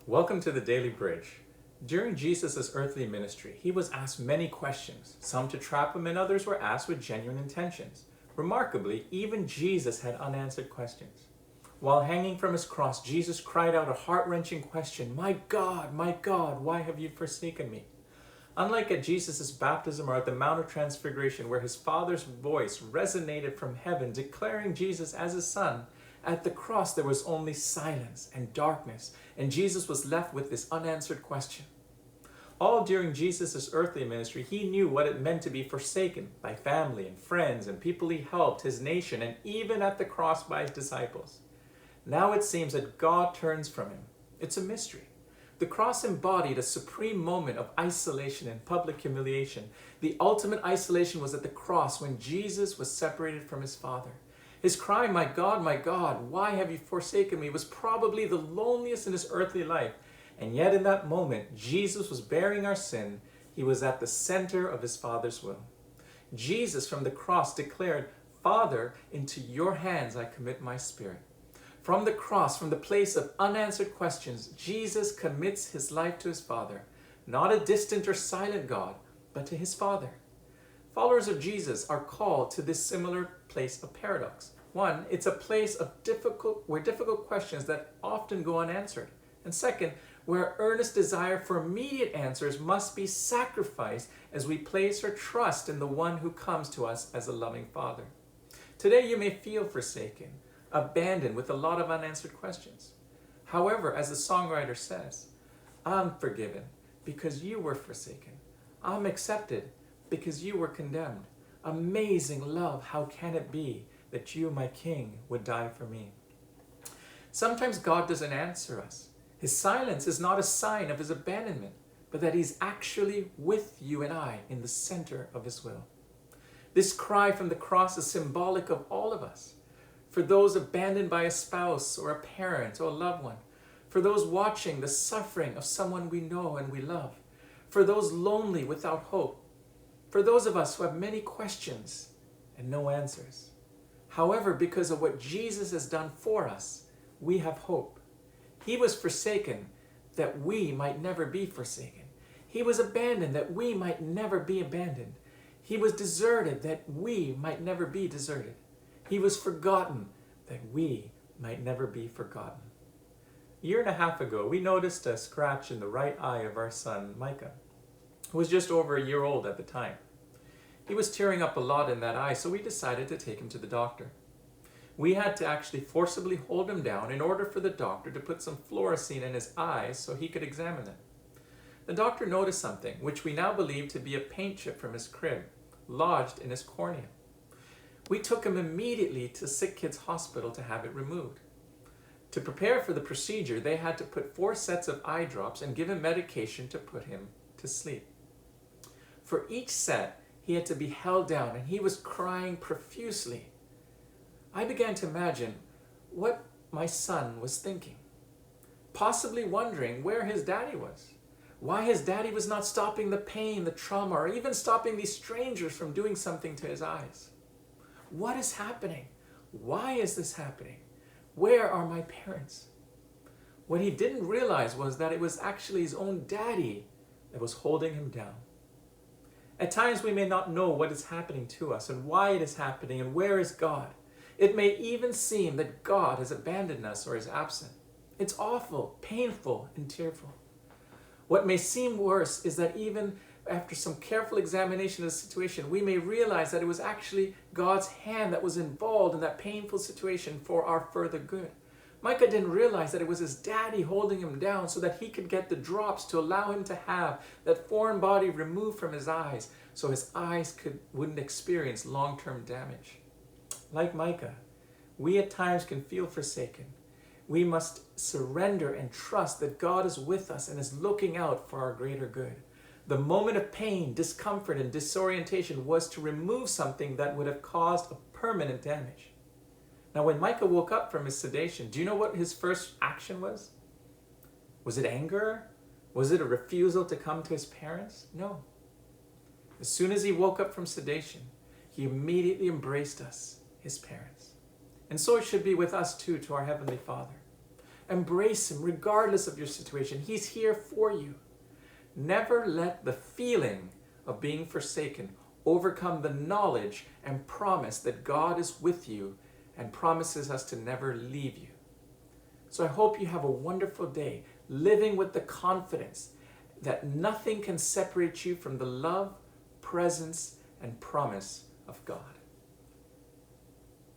Welcome to the Daily Bridge. During Jesus' earthly ministry, he was asked many questions, some to trap him and others were asked with genuine intentions. Remarkably, even Jesus had unanswered questions. While hanging from his cross, Jesus cried out a heart-wrenching question, my God, why have you forsaken me?" Unlike at Jesus' baptism or at the Mount of Transfiguration, where his Father's voice resonated from heaven, declaring Jesus as his son, at the cross there was only silence and darkness, and Jesus was left with this unanswered question. All during Jesus' earthly ministry, he knew what it meant to be forsaken by family and friends and people he helped, his nation, and even at the cross by his disciples. Now it seems that God turns from him. It's a mystery. The cross embodied a supreme moment of isolation and public humiliation. The ultimate isolation was at the cross when Jesus was separated from his Father. His cry, my God, why have you forsaken me?" was probably the loneliest in his earthly life. And yet in that moment, Jesus was bearing our sin. He was at the center of his Father's will. Jesus from the cross declared, "Father, into your hands I commit my spirit." From the cross, from the place of unanswered questions, Jesus commits his life to his Father, not a distant or silent God, but to his Father. Followers of Jesus are called to this similar place of paradox. One, it's a place of where difficult questions that often go unanswered. And second, where earnest desire for immediate answers must be sacrificed as we place our trust in the one who comes to us as a loving Father. Today you may feel forsaken, abandoned with a lot of unanswered questions. However, as the songwriter says, "I'm forgiven because you were forsaken. I'm accepted because you were condemned. Amazing love, how can it be that you, my King, would die for me?" Sometimes God doesn't answer us. His silence is not a sign of his abandonment, but that he's actually with you and I in the center of his will. This cry from the cross is symbolic of all of us. For those abandoned by a spouse or a parent or a loved one. For those watching the suffering of someone we know and we love. For those lonely without hope. For those of us who have many questions and no answers. However, because of what Jesus has done for us, we have hope. He was forsaken that we might never be forsaken. He was abandoned that we might never be abandoned. He was deserted that we might never be deserted. He was forgotten that we might never be forgotten. A year and a half ago, we noticed a scratch in the right eye of our son, Micah, who was just over a year old at the time. He was tearing up a lot in that eye, so we decided to take him to the doctor. We had to actually forcibly hold him down in order for the doctor to put some fluorescein in his eyes so he could examine them. The doctor noticed something, which we now believe to be a paint chip from his crib, lodged in his cornea. We took him immediately to Sick Kids Hospital to have it removed. To prepare for the procedure, they had to put 4 sets of eye drops and give him medication to put him to sleep. For each set, he had to be held down and he was crying profusely. I began to imagine what my son was thinking, possibly wondering where his daddy was, why his daddy was not stopping the pain, the trauma, or even stopping these strangers from doing something to his eyes. What is happening? Why is this happening? Where are my parents? What he didn't realize was that it was actually his own daddy that was holding him down. At times we may not know what is happening to us and why it is happening and where is God. It may even seem that God has abandoned us or is absent. It's awful, painful, and tearful. What may seem worse is that even after some careful examination of the situation, we may realize that it was actually God's hand that was involved in that painful situation for our further good. Micah didn't realize that it was his daddy holding him down so that he could get the drops to allow him to have that foreign body removed from his eyes so his eyes wouldn't experience long-term damage. Like Micah, we at times can feel forsaken. We must surrender and trust that God is with us and is looking out for our greater good. The moment of pain, discomfort, and disorientation was to remove something that would have caused a permanent damage. Now, when Micah woke up from his sedation, do you know what his first action was? Was it anger? Was it a refusal to come to his parents? No. As soon as he woke up from sedation, he immediately embraced us, his parents. And so it should be with us too, to our Heavenly Father. Embrace him regardless of your situation. He's here for you. Never let the feeling of being forsaken overcome the knowledge and promise that God is with you and promises us to never leave you. So I hope you have a wonderful day, living with the confidence that nothing can separate you from the love, presence, and promise of God.